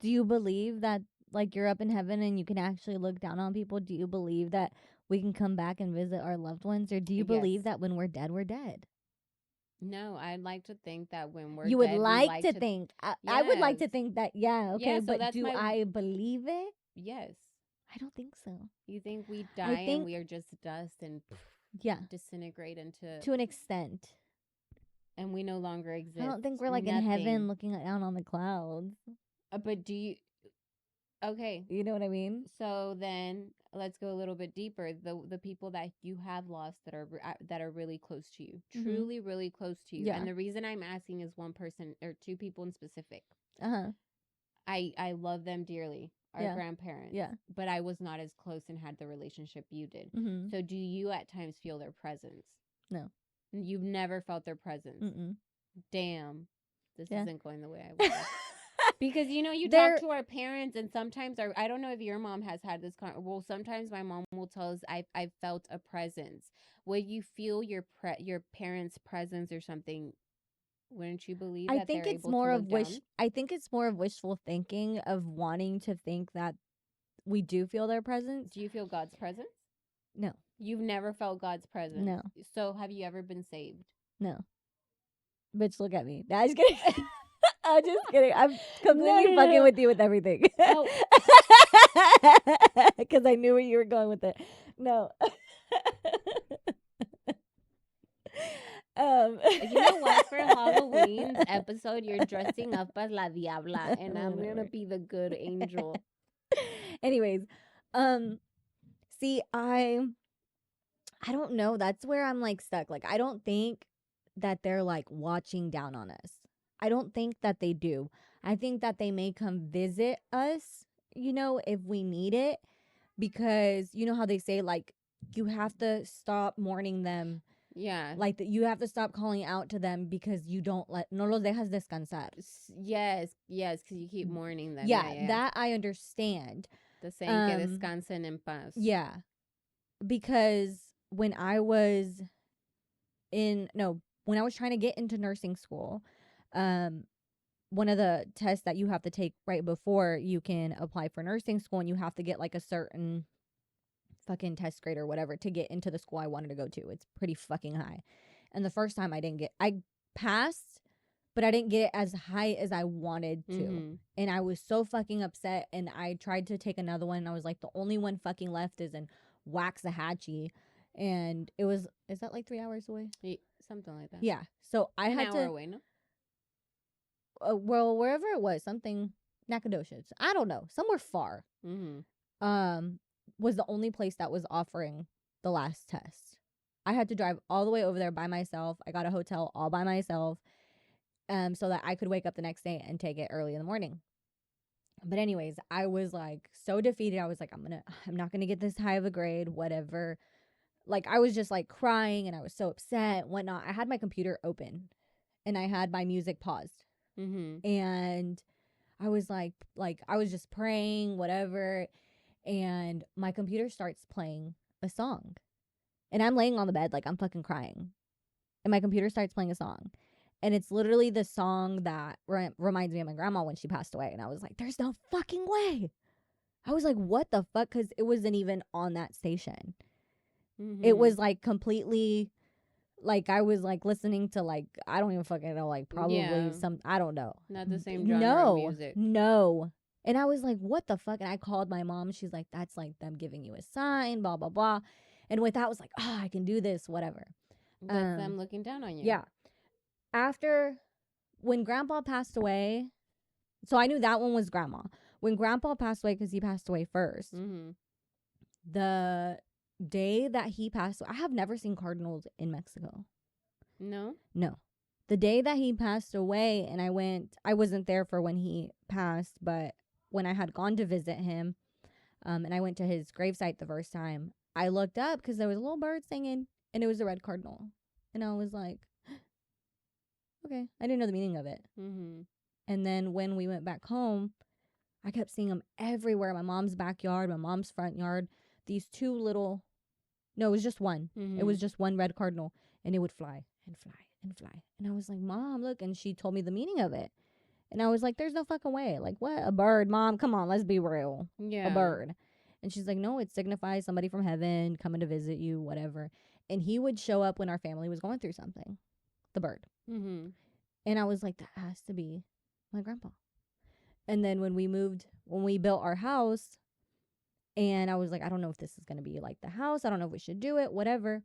Do you believe that, like, you're up in heaven and you can actually look down on people? Do you believe that we can come back and visit our loved ones? Or do you believe that when we're dead, we're dead? No, I'd like to think that when we're dead... You would like to think. I would like to think that, okay, yeah, so but do I believe it? Yes. I don't think so. You think we die and we are just dust and disintegrate into... To an extent. and we no longer exist. I don't think we're like in heaven looking down on the clouds. But do you? Okay. You know what I mean? So then let's go a little bit deeper. The people that you have lost that are really close to you, truly really close to you. Yeah. And the reason I'm asking is one person or two people in specific. I love them dearly. Our grandparents. Yeah. But I was not as close and had the relationship you did. So do you at times feel their presence? No. You've never felt their presence. Mm-mm. Damn. This isn't going the way I wanted. Because, you talk to our parents, and sometimes I don't know if your mom has had this sometimes my mom will tell us I felt a presence. When you feel your parents' presence or something, wouldn't you believe that they're able to look down? I think it's more of wishful thinking of wanting to think that we do feel their presence. Do you feel God's presence? No. You've never felt God's presence? No. So have you ever been saved? No. Bitch, look at me. I'm just kidding. I'm just kidding. I'm completely fucking with you with everything. Because I knew where you were going with it. No. You know what? For Halloween's episode, you're dressing up as La Diabla, and I'm gonna be the good angel. Anyways, see, I don't know. That's where I'm like stuck. Like, I don't think that they're like watching down on us. I don't think that they do. I think that they may come visit us, if we need it, because you know how they say, like, you have to stop mourning them. Yeah. Like, you have to stop calling out to them because you don't no los dejas descansar. Yes, because you keep mourning them. Yeah, that I understand. The saying que descansen en paz. Yeah. Because when I was trying to get into nursing school, one of the tests that you have to take right before you can apply for nursing school, and you have to get like a certain fucking test grade or whatever to get into the school I wanted to go to. It's pretty fucking high. And the first time I passed, but I didn't get it as high as I wanted to. And I was so fucking upset, and I tried to take another one, and I was like, the only one fucking left is in Waxahachie. And is that like 3 hours away? Something like that. Yeah. So I had an hour away, no? Well, wherever it was, something Nacogdoches. I don't know, somewhere far. Was the only place that was offering the last test. I had to drive all the way over there by myself. I got a hotel all by myself, so that I could wake up the next day and take it early in the morning. But anyways, I was like so defeated. I was like, I'm not gonna get this high of a grade, whatever. Like, I was just like crying, and I was so upset and whatnot. I had my computer open, and I had my music paused. And I was like I was just praying, whatever, and my computer starts playing a song, and I'm laying on the bed like I'm fucking crying, and my computer starts playing a song, and it's literally the song that reminds me of my grandma when she passed away. And I was like, there's no fucking way. I was like, what the fuck? Because it wasn't even on that station. It was like completely, like, I was like listening to, like, I don't even fucking know, like, probably some, I don't know. Not the same genre of music. No. And I was like, what the fuck? And I called my mom. She's like, that's like them giving you a sign, blah, blah, blah. And with that, I was like, oh, I can do this, whatever. That's them looking down on you. Yeah. When Grandpa passed away, so I knew that one was Grandma. When Grandpa passed away, because he passed away first, the day that he passed, I have never seen cardinals in Mexico. No. The day that he passed away, and I wasn't there for when he passed, but when I had gone to visit him, and I went to his gravesite the first time, I looked up because there was a little bird singing, and it was a red cardinal. And I was like, okay. I didn't know the meaning of it. And then when we went back home, I kept seeing them everywhere. My mom's backyard, my mom's front yard. These two little, no, it was just one. It was just one red cardinal, and it would fly and fly and fly. And I was like, Mom, look. And she told me the meaning of it. And I was like, there's no fucking way. Like, what? A bird, Mom? Come on, let's be real. Yeah. A bird. And she's like, no, it signifies somebody from heaven coming to visit you, whatever. And he would show up when our family was going through something. The bird. And I was like, that has to be my grandpa. And then when we built our house, and I was like, I don't know if this is going to be like the house. I don't know if we should do it, whatever.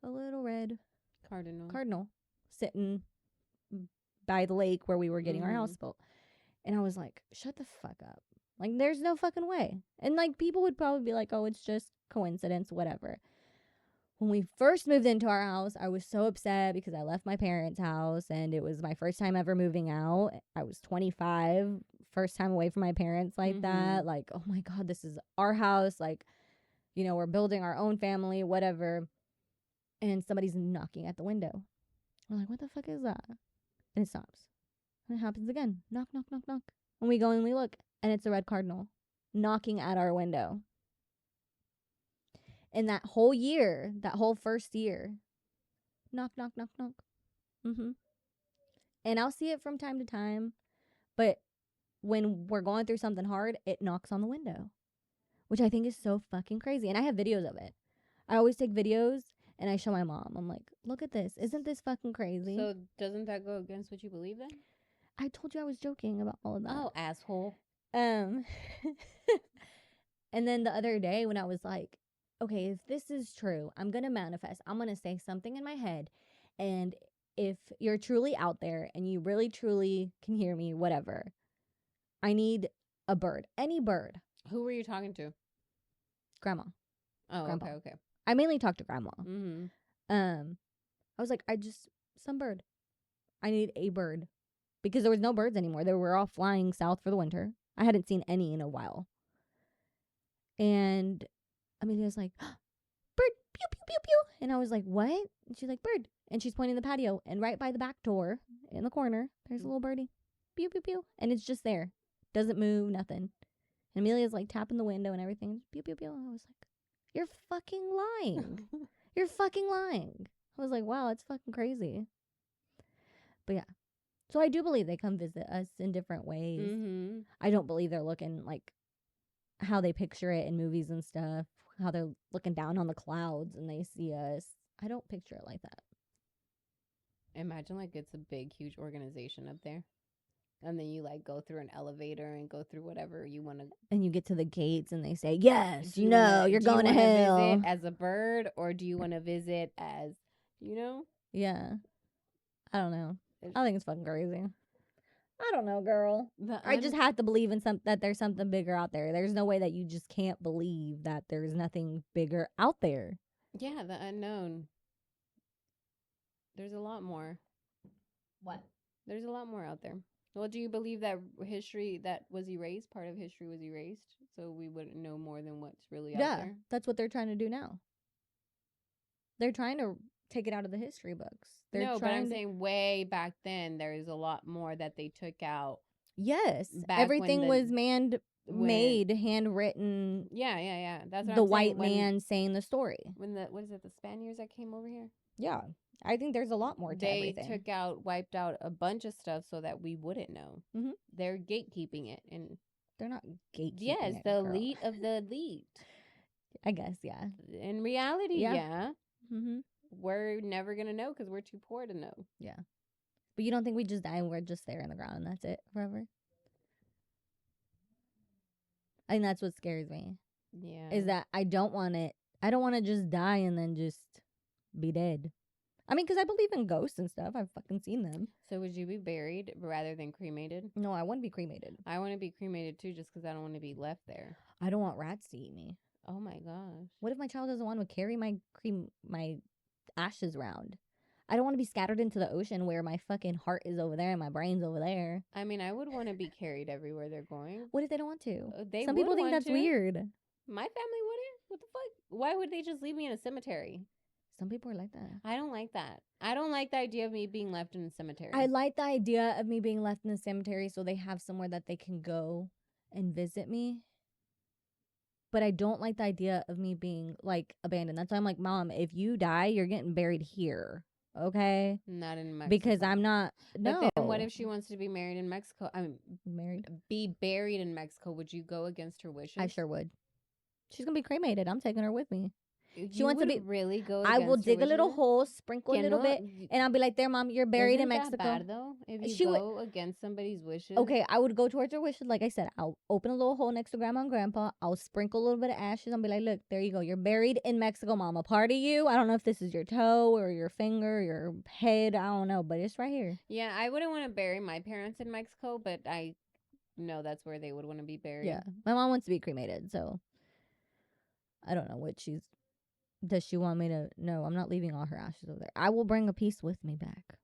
A little red cardinal sitting by the lake where we were getting our house built. And I was like, shut the fuck up. Like, there's no fucking way. And, like, people would probably be like, oh, it's just coincidence, whatever. When we first moved into our house, I was so upset because I left my parents' house and it was my first time ever moving out. I was 25, first time away from my parents like that. Like, oh my God, this is our house. Like, you know, we're building our own family, whatever. And somebody's knocking at the window. I'm like, what the fuck is that? And it stops. And it happens again. Knock, knock, knock, knock. And we go and we look, and it's a red cardinal knocking at our window. And that whole year, that whole first year, knock, knock, knock, knock. And I'll see it from time to time, but when we're going through something hard, it knocks on the window, which I think is so fucking crazy. And I have videos of it. I always take videos and I show my mom. I'm like, look at this. Isn't this fucking crazy? So doesn't that go against what you believe then? I told you I was joking about all of that. Oh, asshole. And then the other day when I was like, okay, if this is true, I'm going to manifest. I'm going to say something in my head. And if you're truly out there and you really, truly can hear me, whatever, I need a bird. Any bird. Who were you talking to? Grandma. Oh, Grandpa. okay. I mainly talk to Grandma. Mm-hmm. I was like, some bird. I need a bird. Because there was no birds anymore. They were all flying south for the winter. I hadn't seen any in a while. And Amelia was like, bird, pew, pew, pew, pew. And I was like, what? And she's like, bird. And she's pointing the patio. And right by the back door, in the corner, there's a little birdie. Pew, pew, pew. And it's just there. Doesn't move, nothing. And Amelia's like tapping the window and everything. Pew, pew, pew. And I was like, you're fucking lying. You're fucking lying. I was like, wow, it's fucking crazy. But yeah. So I do believe they come visit us in different ways. Mm-hmm. I don't believe they're looking like how they picture it in movies and stuff, how they're looking down on the clouds and they see us. I don't picture it like that. Imagine like it's a big, huge organization up there. And then you like go through an elevator and go through whatever you want to. And you get to the gates and they say, yes, no, you're going to hell. Visit as a bird or do you want to visit as, you know? Yeah. I don't know. I think it's fucking crazy. I don't know, girl. I just have to believe in that there's something bigger out there. There's no way that you just can't believe that there's nothing bigger out there. Yeah, the unknown. There's a lot more. What? There's a lot more out there. Well, do you believe that history that was erased, part of history was erased, so we wouldn't know more than what's really out there? Yeah, that's what they're trying to do now. They're trying to take it out of the history books. But I'm saying way back then, there's a lot more that they took out. Yes, everything was made, handwritten. Yeah. That's what the white man saying the story. When the Spaniards that came over here? Yeah, I think there's a lot more to everything. They wiped out a bunch of stuff so that we wouldn't know. Mm-hmm. They're gatekeeping it, and they're not gatekeeping. Yes, the elite of the elite. I guess, yeah. In reality, yeah. Mm-hmm. We're never gonna know because we're too poor to know. Yeah, but you don't think we just die and we're just there in the ground and that's it forever? I think that's what scares me. Yeah, is that I don't want it. I don't want to just die and then just be dead. I mean, because I believe in ghosts and stuff. I've fucking seen them. So would you be buried rather than cremated? No, I wouldn't be cremated. I want to be cremated too, just because I don't want to be left there. I don't want rats to eat me. Oh my gosh! What if my child doesn't want to carry my ashes around? I don't want to be scattered into the ocean where my fucking heart is over there and my brain's over there. I mean, I would want to be carried everywhere they're going. What if they don't want to? Some people think that's weird. My family wouldn't. What the fuck? Why would they just leave me in a cemetery? Some people are like that. I don't like that. I don't like the idea of me being left in a cemetery. I like the idea of me being left in a cemetery so they have somewhere that they can go and visit me. But I don't like the idea of me being, like, abandoned. That's why I'm like, Mom, if you die, you're getting buried here. Okay? Not in Mexico. Because I'm not. No. But then what if she wants to be married in Mexico? I mean, married? Be buried in Mexico. Would you go against her wishes? I sure would. She's going to be cremated. I'm taking her with me. She You wants to would be. really go I will against her dig a little wishes? hole, sprinkle a Que little no, bit, and I'll be like, "There, mom, you're buried in isn't that Mexico." bad though? If you She would. go against somebody's wishes? Okay, I would go towards her wishes. Like I said, I'll open a little hole next to grandma and grandpa. I'll sprinkle a little bit of ashes and be like, look, there you go. You're buried in Mexico, mom. A part of you. I don't know if this is your toe or your finger, or your head. I don't know, but it's right here. Yeah, I wouldn't want to bury my parents in Mexico, but I know that's where they would want to be buried. Yeah. My mom wants to be cremated, so I don't know what she's. Does she want me to? No, I'm not leaving all her ashes over there. I will bring a piece with me back.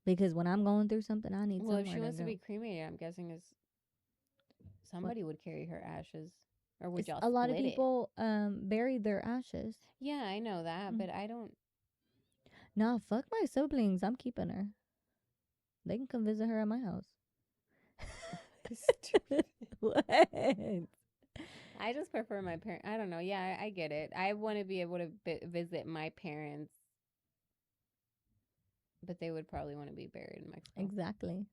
Because when I'm going through something, I need Well, if somewhere she to wants to go. be cremated, I'm guessing is What? somebody would carry her ashes, or would It's y'all a lot of split it? people buried their ashes. Yeah, I know that, Mm. but I don't. Nah, fuck my siblings. I'm keeping her. They can come visit her at my house. Stupid. What? I just prefer my parents. I don't know. Yeah, I get it. I want to be able to visit my parents, but they would probably want to be buried in Mexico. Exactly.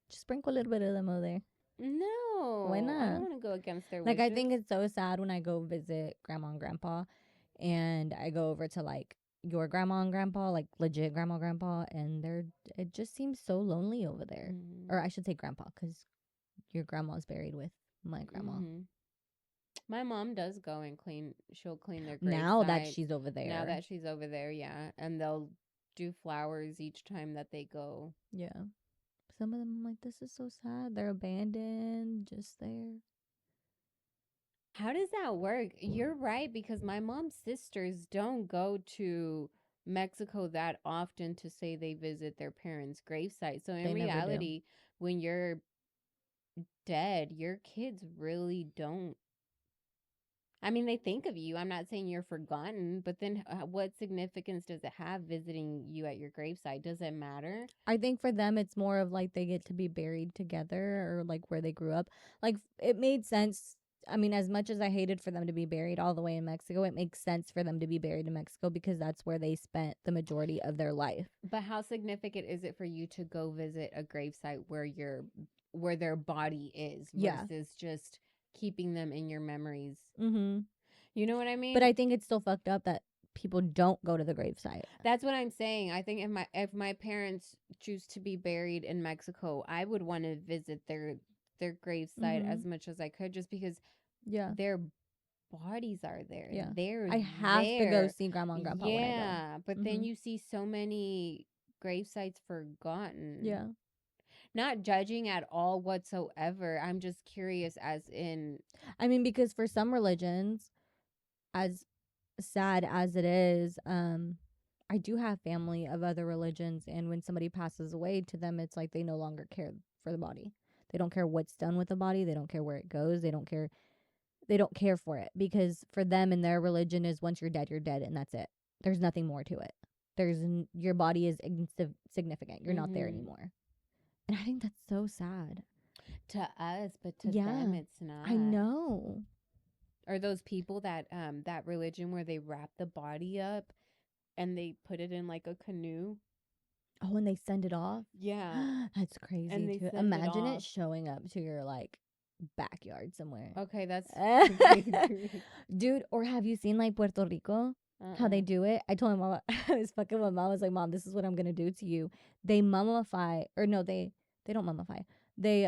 Just sprinkle a little bit of them over there. Why No, I don't not? want to go against their Like, wishes. I think it's so sad when I go visit grandma and grandpa, and I go over to like your grandma and grandpa, like legit grandma and grandpa, and it just seems so lonely over there. Or I should say grandpa, because your grandma's buried with my grandma. Mm-hmm. My mom does go and clean. She'll clean their Now that gravesite. she's over there. Now that she's over there, yeah, and they'll do flowers each time that they go. Yeah. Some of them, I'm like, this is so sad. They're abandoned, just there. How does that work? You're right, because my mom's sisters don't go to Mexico that often to say they visit their parents' gravesite. So in They never do. reality, when you're dead, your kids really don't. I mean, they think of you. I'm not saying you're forgotten, but then what significance does it have visiting you at your gravesite? Does it matter? I think for them, it's more of like they get to be buried together, or like where they grew up. Like, it made sense. I mean, as much as I hated for them to be buried all the way in Mexico, it makes sense for them to be buried in Mexico because that's where they spent the majority of their life. But how significant is it for you to go visit a gravesite where their body is versus just keeping them in your memories? Mm-hmm. You know what I mean? But I think it's still fucked up that people don't go to the gravesite. That's what I'm saying. I think if my parents choose to be buried in Mexico, I would want to visit their gravesite as much as I could, just because their bodies are there. Yeah. They're I have to go see grandma and grandpa when I go. Yeah, but then you see so many gravesites forgotten. Yeah. Not judging at all whatsoever. I'm just curious, as in, I mean, because for some religions, as sad as it is, I do have family of other religions, and when somebody passes away, to them it's like they no longer care for the body. They don't care what's done with the body. They don't care where it goes. They don't care for it, because for them in their religion is once you're dead, and that's it. There's nothing more to it. Your body is insignificant. You're not there anymore. And I think that's so sad. To us, but to them it's not. I know. Or those people that religion where they wrap the body up and they put it in like a canoe. Oh, and they send it off? Yeah. That's crazy And they too. send it Imagine it off. showing up to your like backyard somewhere. Okay, that's Dude, or have you seen like Puerto Rico? How they do it? I told my mom, I was fucking with mom. I was like, Mom, this is what I'm gonna do to you. They mummify, or no, they don't mummify. They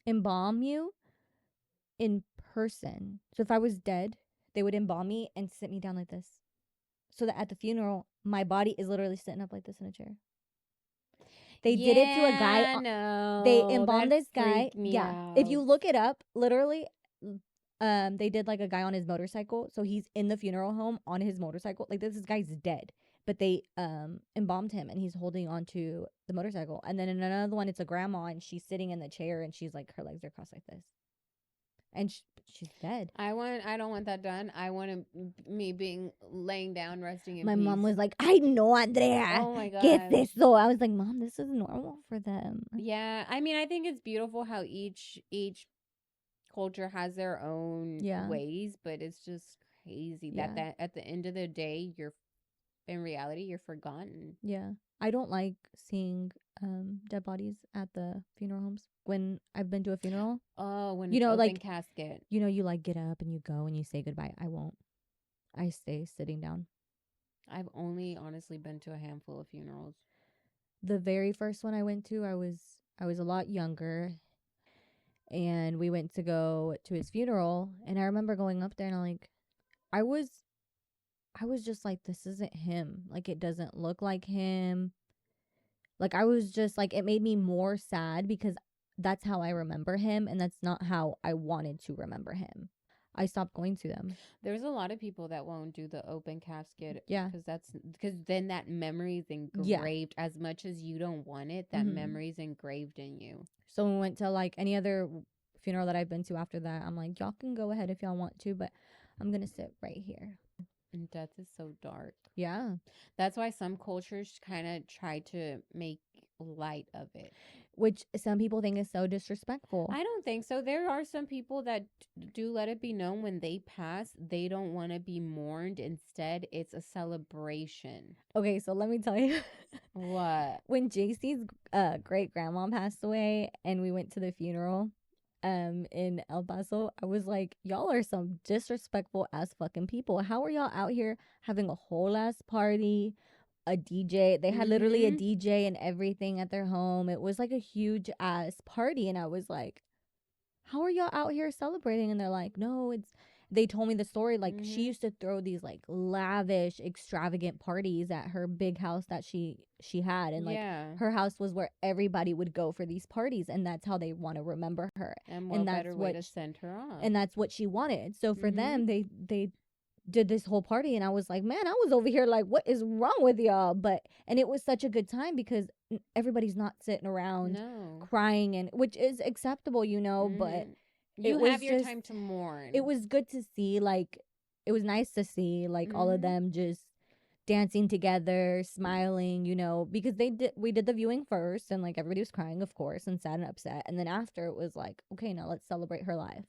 embalm you in person. So if I was dead, they would embalm me and sit me down like this, so that at the funeral, my body is literally sitting up like this in a chair. They did it to a guy. No, they embalmed that this guy. freaked me Yeah. out. If you look it up, literally, they did like a guy on his motorcycle. So he's in the funeral home on his motorcycle. Like, this guy's dead, but they embalmed him, and he's holding onto the motorcycle. And then in another one, it's a grandma, and she's sitting in the chair, and she's like, her legs are crossed like this, and she's dead. I don't want that done. I want me being laying down, resting in My peace. mom was like, I know, Andrea. Oh my god. Get this. So I was like, Mom, this is normal for them. Yeah, I mean, I think it's beautiful how each culture has their own ways, but it's just crazy that at the end of the day, in reality, you're forgotten. Yeah. I don't like seeing dead bodies at the funeral homes. When I've been to a funeral, Oh, when you it's know, open like casket. you know, you like get up and you go and you say goodbye. I won't. I stay sitting down. I've only honestly been to a handful of funerals. The very first one I went to, I was a lot younger, and we went to go to his funeral, and I remember going up there and I was I was just like, this isn't him. Like, it doesn't look like him. Like, I was just like, it made me more sad because that's how I remember him, and that's not how I wanted to remember him. I stopped going to them. There's a lot of people that won't do the open casket Yeah. because then that memory is engraved. As much as you don't want it, that memory is engraved in you. So we went to like any other funeral that I've been to after that. I'm like, y'all can go ahead if y'all want to, but I'm gonna sit right here. And death is so dark. Yeah. That's why some cultures kind of try to make light of it. Which some people think is so disrespectful. I don't think so. There are some people that do let it be known when they pass, they don't want to be mourned. Instead, it's a celebration. Okay, so let me tell you. What? When JC's great grandma passed away and we went to the funeral in El Paso, I was like, y'all are some disrespectful ass fucking people. How are y'all out here having a whole ass party? A DJ. They had literally a DJ and everything at their home. It was like a huge ass party. And I was like, how are y'all out here celebrating? And they're like, no, they told me the story. Like, she used to throw these like lavish, extravagant parties at her big house that she had. And like, her house was where everybody would go for these parties. And that's how they want to remember her. And what better way to send her off? And that's what she wanted. So for them, they did this whole party, and I was like, man, I was over here like, what is wrong with y'all? And it was such a good time because everybody's not sitting around crying, and which is acceptable, but you have your time to mourn. It was good to see, like, it was nice to see like all of them just dancing together, smiling, because we did the viewing first, and like everybody was crying, of course, and sad and upset, and then after it was like, okay, now let's celebrate her life.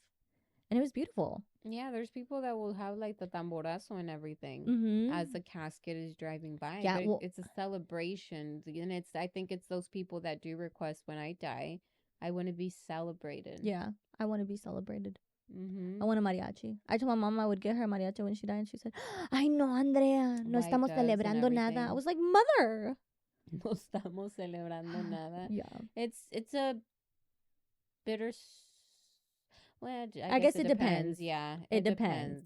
And it was beautiful. Yeah, there's people that will have like the tamborazo and everything as the casket is driving by. Yeah, but it's a celebration, and I think it's those people that do request, when I die, I want to be celebrated. Yeah, I want to be celebrated. I want a mariachi. I told my mom I would get her a mariachi when she died, and she said, "Ay no, Andrea, no estamos celebrando nada." I was like, "Mother, no estamos celebrando nada." Yeah, it's a bitter. Well, I guess it depends. Yeah, it depends.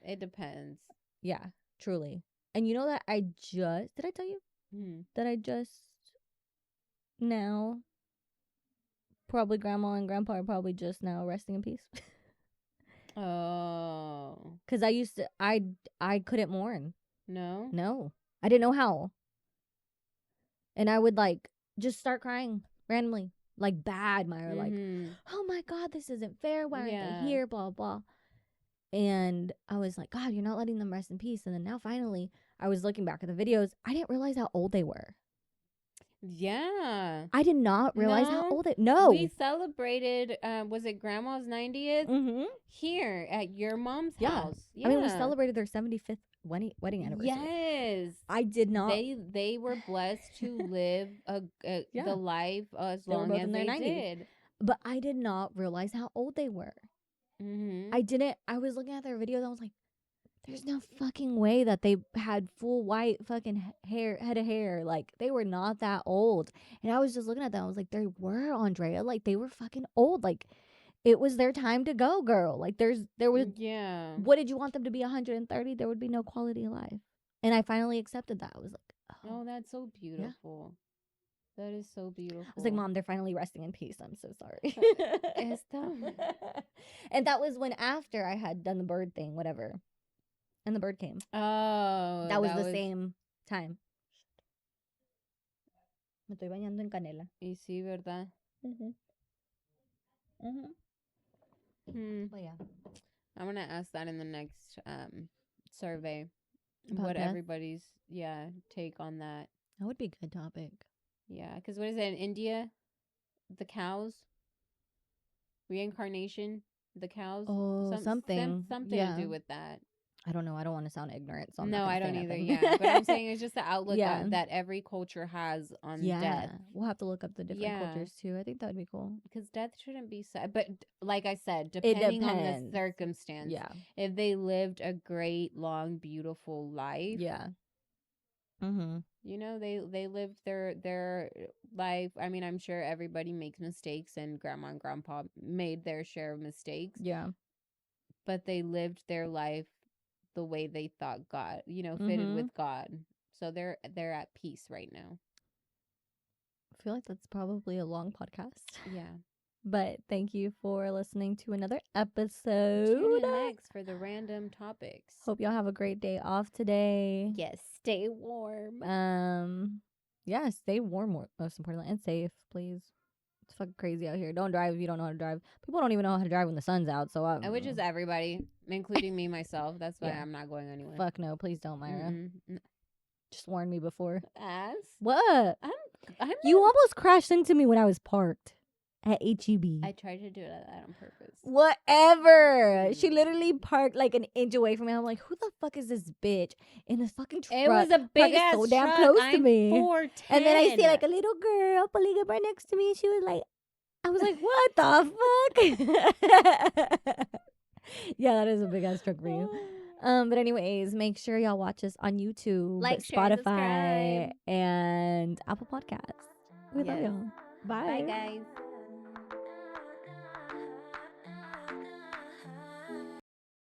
It depends. Yeah, truly. And you know that did I tell you that I just now, probably grandma and grandpa are probably just now resting in peace. Oh. Because I couldn't mourn. No, I didn't know how. And I would like just start crying randomly. Like bad, Myra, like, oh my God, this isn't fair. Why aren't they here? Blah, blah. And I was like, God, you're not letting them rest in peace. And then now finally, I was looking back at the videos. I didn't realize how old they were. Yeah. I did not realize how old No. We celebrated, was it Grandma's 90th? Here at your mom's house. Yeah. I mean, we celebrated their 75th wedding anniversary. Yes. I did not. They were blessed to live the life as long as they did. But I did not realize how old they were. I was looking at their videos. I was like, there's no fucking way that they had full white fucking head of hair. Like, they were not that old. And I was just looking at them. I was like, they were, Andrea. Like, they were fucking old. Like, it was their time to go, girl. Like, there was. Yeah. What did you want them to be 130? There would be no quality of life. And I finally accepted that. I was like, oh, that's so beautiful. Yeah. That is so beautiful. I was like, Mom, they're finally resting in peace. I'm so sorry. And that was when after I had done the bird thing, whatever. And the bird came. Oh. That was the same time. Me estoy bañando en canela. Y sí, ¿verdad? But yeah. I'm going to ask that in the next survey. About what death? Everybody's, take on that. That would be a good topic. Yeah, because what is it in India? The cows? Reincarnation? The cows? Oh, something. Something to do with that. I don't know. I don't want to sound ignorant, so I'm not No, gonna I say don't either. nothing. Yeah, but I'm saying it's just the outlook Yeah. that every culture has on Yeah. death. We'll have to look up the different Yeah. cultures too. I think that would be cool. Because death shouldn't be sad. But like I said, It depending on the depends. circumstance, Yeah. if they lived a great, long, beautiful life, Yeah. Mm-hmm. you know, they lived their life. I mean, I'm sure everybody makes mistakes, and grandma and grandpa made their share of mistakes, Yeah. but they lived their life the way they thought God, you know, fitted Mm-hmm. with God. So they're at peace right now. I feel like that's probably a long podcast. Yeah. But thank you for listening to another episode. Tune in next for the random topics. Hope y'all have a great day off today. Yes, stay warm. Yeah, stay warm, most importantly, and safe, please. It's fucking crazy out here. Don't drive if you don't know how to drive. People don't even know how to drive when the sun's out. So, Which is everybody, including me myself. That's why Yeah. I'm not going anywhere. Fuck no, please don't, Myra. Mm-mm. Just warned me before. Ass. What? I'm You almost crashed into me when I was parked at HEB. I tried to do that on purpose. Whatever. She literally parked like an inch away from me. I'm like, who the fuck is this bitch in this fucking truck? It was a big ass so damn truck. close I'm to me. 4'10". And then I see like a little girl pulling up right next to me. She was like, I was like, what the fuck? Yeah, that is a big ass truck for you. But anyways, make sure y'all watch us on YouTube, Like, share, Spotify, subscribe. and Apple Podcasts. We love Yes. y'all. Bye. Bye, guys.